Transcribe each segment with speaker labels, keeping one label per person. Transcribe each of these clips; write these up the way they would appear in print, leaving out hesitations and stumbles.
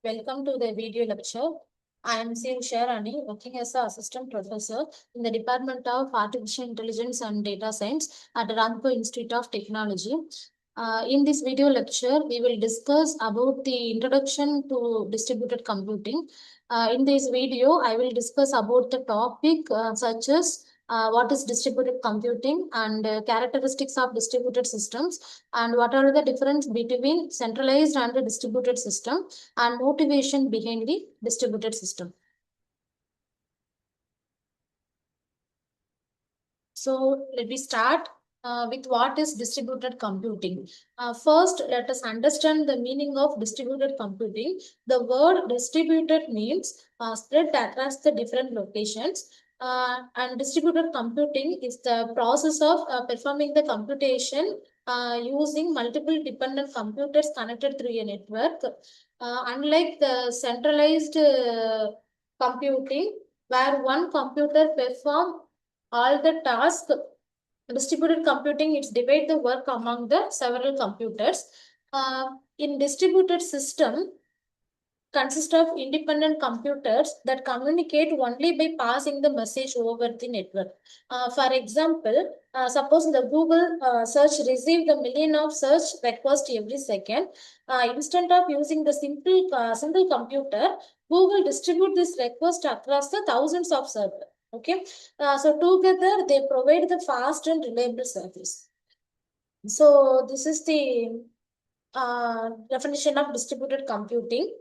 Speaker 1: Welcome to the video lecture. I am Siv Sharani, working as an assistant professor in the Department of Artificial Intelligence and Data Science at Ramco Institute of Technology. In this video lecture, we will discuss about the introduction to distributed computing. In this video, I will discuss about the topic such as what is distributed computing and characteristics of distributed systems, and what are the difference between centralized and the distributed system, and motivation behind the distributed system. So let me start with what is distributed computing. First, let us understand the meaning of distributed computing. The word distributed means spread across the different locations. And distributed computing is the process of performing the computation using multiple dependent computers connected through a network. Unlike the centralized computing, where one computer performs all the tasks, distributed computing, it's divide the work among the several computers. In distributed system, consist of independent computers that communicate only by passing the message over the network. For example, suppose the Google search received a million of search requests every second. Instead of using the simple computer, Google distribute this request across the thousands of servers. Okay, so together they provide the fast and reliable service. So this is the definition of distributed computing.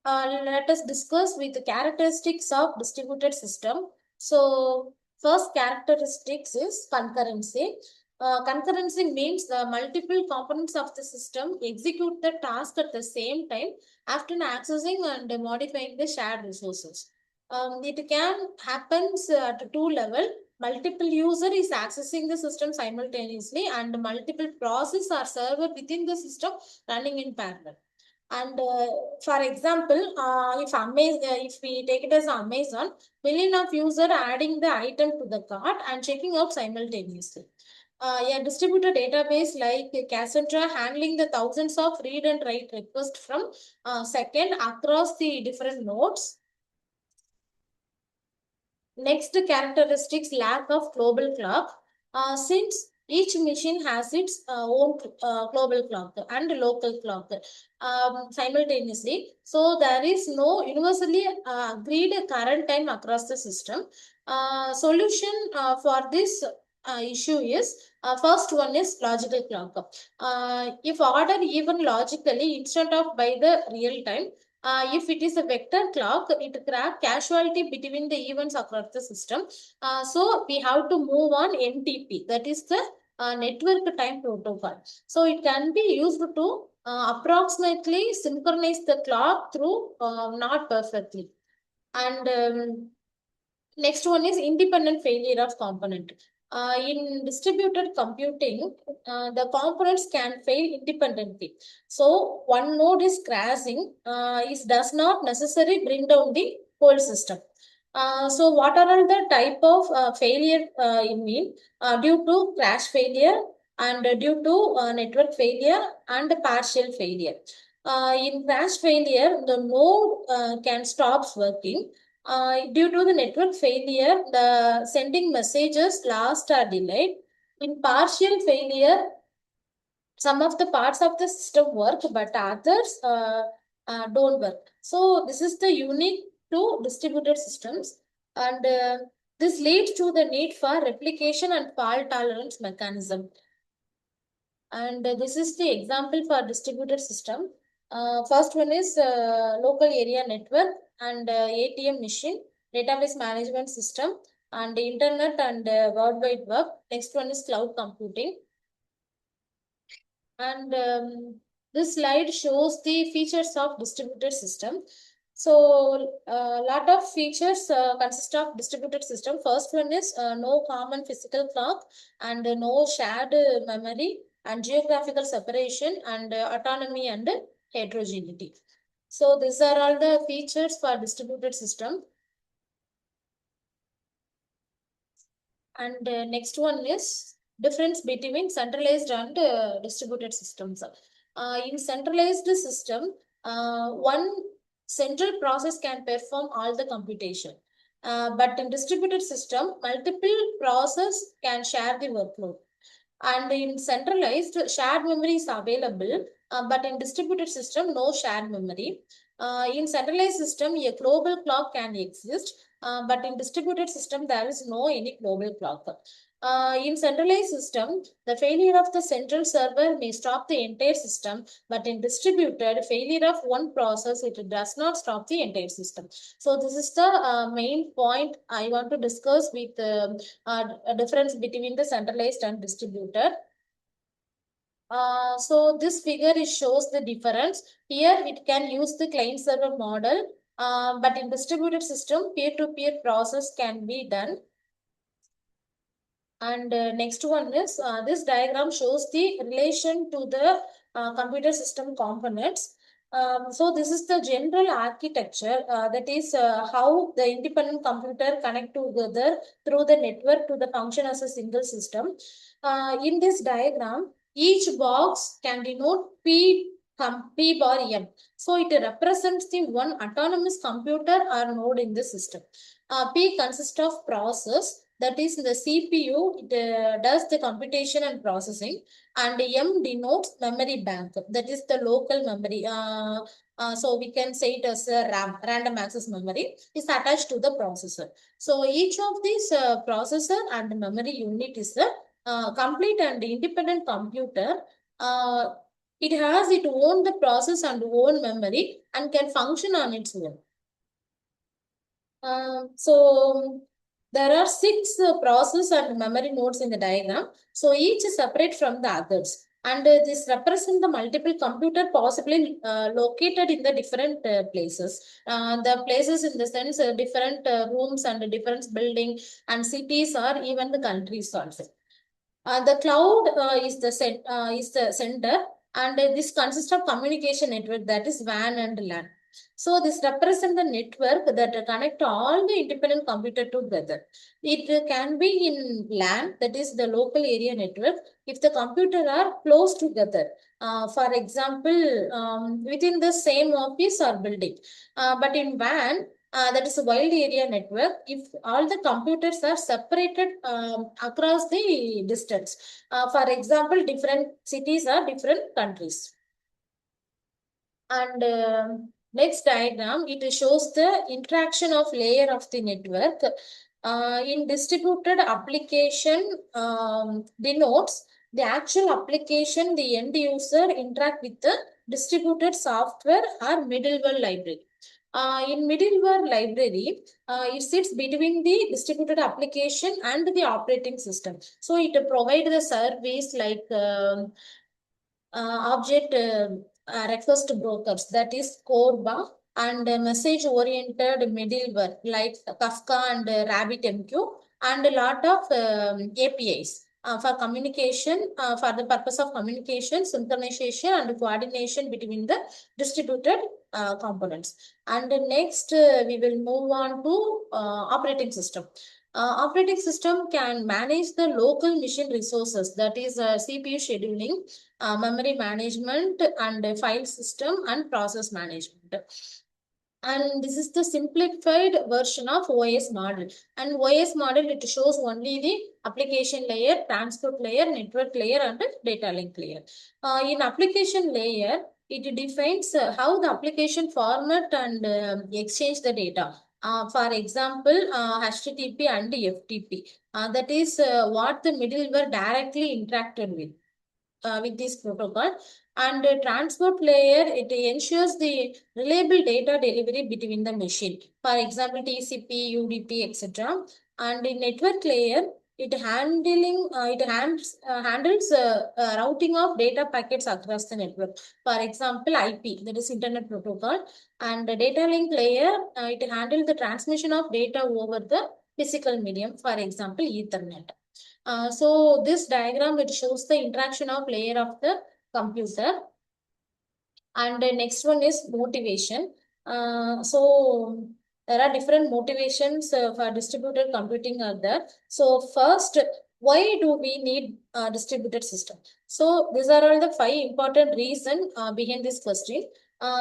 Speaker 1: Let us discuss with the characteristics of distributed system. So first characteristics is concurrency. Concurrency means the multiple components of the system execute the task at the same time, often accessing and modifying the shared resources. It can happen at two levels. Multiple user is accessing the system simultaneously, and multiple process or server within the system running in parallel. And for example, if we take it as Amazon, million of user adding the item to the cart and checking out simultaneously. A distributed database like Cassandra handling the thousands of read and write requests from second across the different nodes. Next characteristics, lack of global clock. Since each machine has its own global clock and local clock simultaneously, so there is no universally agreed current time across the system. Solution for this issue is first one is logical clock. If ordered even logically instead of by the real time, if it is a vector clock, it track casualty between the events across the system. So we have to move on NTP, that is the network time protocol. So it can be used to approximately synchronize the clock through not perfectly. And next one is independent failure of component. In distributed computing, the components can fail independently. So one node is crashing, does not necessarily bring down the whole system. So what are all the type of failure in mean? Due to crash failure, and due to network failure and partial failure. In crash failure, the node can stop working. Due to the network failure, the sending messages lost or delayed. In partial failure, some of the parts of the system work, but others don't work. So this is the unique to distributed systems, and this leads to the need for replication and fault tolerance mechanism. And this is the example for distributed system. First one is local area network and ATM machine, database management system, and internet and World Wide Web. Next one is cloud computing. And this slide shows the features of distributed system. So a lot of features consist of distributed system. First one is no common physical clock, and no shared memory, and geographical separation, and autonomy and heterogeneity. So these are all the features for distributed system. And next one is difference between centralized and distributed systems. In centralized system, one central process can perform all the computation. But in distributed system, multiple process can share the workload. And in centralized, shared memory is available, but in distributed system, no shared memory. In centralized system, a global clock can exist, but in distributed system, there is no any global clock. In centralized system, the failure of the central server may stop the entire system, but in distributed, failure of one process, it does not stop the entire system. So this is the main point I want to discuss with a difference between the centralized and distributed. So this figure shows the difference. Here it can use the client server model, but in distributed system, peer-to-peer process can be done. And next one is this diagram shows the relation to the computer system components. So this is the general architecture, that is how the independent computer connect together through the network to the function as a single system. In this diagram, each box can denote P bar M. So it represents the one autonomous computer or node in the system. P consists of process, that is the CPU, it does the computation and processing, and M denotes memory bank, that is the local memory. So we can say it as a RAM, random access memory, is attached to the processor. So each of these processor and memory unit is a complete and independent computer. It has its own the process and own memory and can function on its own. So there are 6 process and memory nodes in the diagram. So each is separate from the others. And this represent the multiple computer possibly located in the different places. The places in the sense different rooms and different building and cities or even the countries also. The cloud is the center, and this consists of communication network, that is WAN and LAN. So this represents the network that connect all the independent computer together. It can be in LAN, that is the local area network, if the computer are close together. For example, within the same office or building. But in WAN, that is a wide area network, if all the computers are separated across the distance. For example, different cities or different countries. And next diagram, it shows the interaction of layer of the network. In distributed application denotes the actual application the end user interact with the distributed software or middleware library. In middleware library, it sits between the distributed application and the operating system. So it provides the service like object request brokers, that is CORBA, and message oriented middleware like Kafka and RabbitMQ, and a lot of APIs for communication, for the purpose of communication, synchronization and coordination between the distributed components. And next we will move on to operating system. Operating system can manage the local machine resources, that is CPU scheduling, memory management, and file system and process management. And this is the simplified version of OS model. And OS model, it shows only the application layer, transport layer, network layer, and data link layer. In application layer, it defines how the application format and exchange the data. For example, HTTP and FTP. That is what the middleware directly interacted with this protocol. And transport layer, it ensures the reliable data delivery between the machine. For example, TCP, UDP, etc. And in network layer, it handles routing of data packets across the network. For example, IP, that is Internet Protocol. And the data link layer, it handles the transmission of data over the physical medium. For example, Ethernet. So this diagram, it shows the interaction of layer of the computer. And the next one is motivation. So there are different motivations for distributed computing are there. So first, Why do we need a distributed system? So these are all the 5 important reasons behind this question.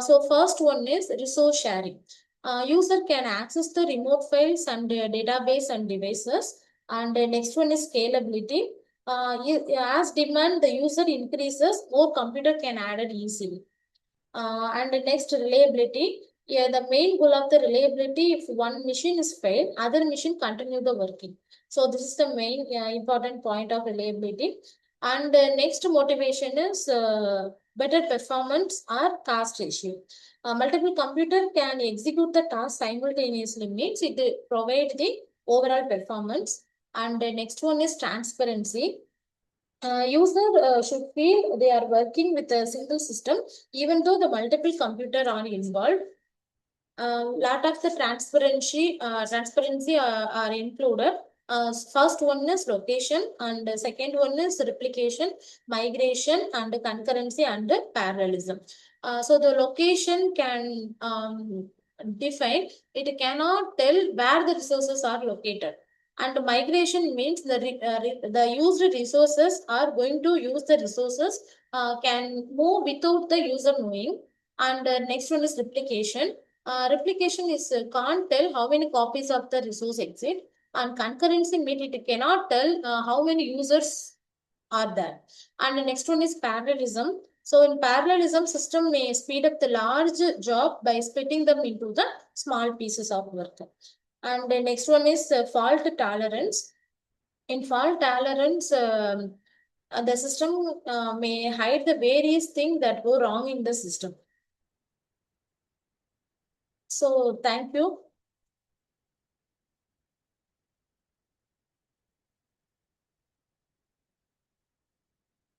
Speaker 1: So first one is resource sharing. User can access the remote files and database and devices. And the next one is scalability. As demand the user increases, more computer can add it easily. And the next, reliability. Yeah, the main goal of the reliability, if one machine is failed, other machine continue the working. So this is the main important point of reliability. And next motivation is better performance or task ratio. Multiple computer can execute the task simultaneously, means it provide the overall performance. And the next one is transparency. User should feel they are working with a single system, even though the multiple computer are involved. Lot of the transparency are included. First one is location, and the second one is replication, migration, and concurrency and parallelism. So the location can define, it cannot tell where the resources are located. And migration means the used resources are going to use the resources, can move without the user knowing. And next one is replication. Replication is can't tell how many copies of the resource exist, and concurrency means it cannot tell how many users are there. And the next one is parallelism. So in parallelism, system may speed up the large job by splitting them into the small pieces of work. And the next one is fault tolerance. In fault tolerance, the system may hide the various things that go wrong in the system. So thank you.